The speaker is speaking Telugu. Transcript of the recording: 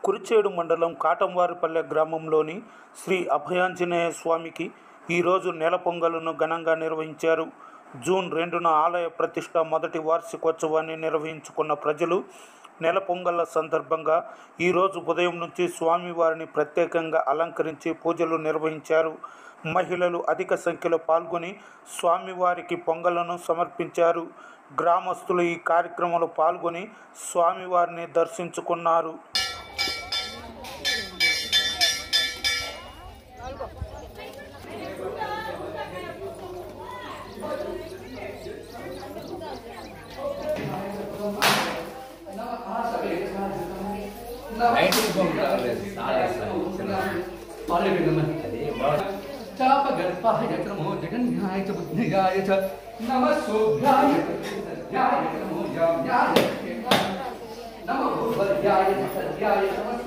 కురిచేడు మండలం కాటంవారిపల్లె గ్రామంలోని శ్రీ అభయాంజనేయ స్వామికి ఈరోజు నెల పొంగలను ఘనంగా నిర్వహించారు. జూన్ 2న ఆలయ ప్రతిష్ట మొదటి వార్షికోత్సవాన్ని నిర్వహించుకున్న ప్రజలు నెల పొంగళ్ళ సందర్భంగా ఈరోజు ఉదయం నుంచి స్వామివారిని ప్రత్యేకంగా అలంకరించి పూజలు నిర్వహించారు. మహిళలు అధిక సంఖ్యలో పాల్గొని స్వామివారికి పొంగలను సమర్పించారు. గ్రామస్తులు ఈ కార్యక్రమంలో పాల్గొని స్వామివారిని దర్శించుకున్నారు. चापगर्भाय नमो जगन्याय च बुद्धियाय च नमः शोभ्याय नमो याम्याय नमो भूवर्याय सद्याय नमः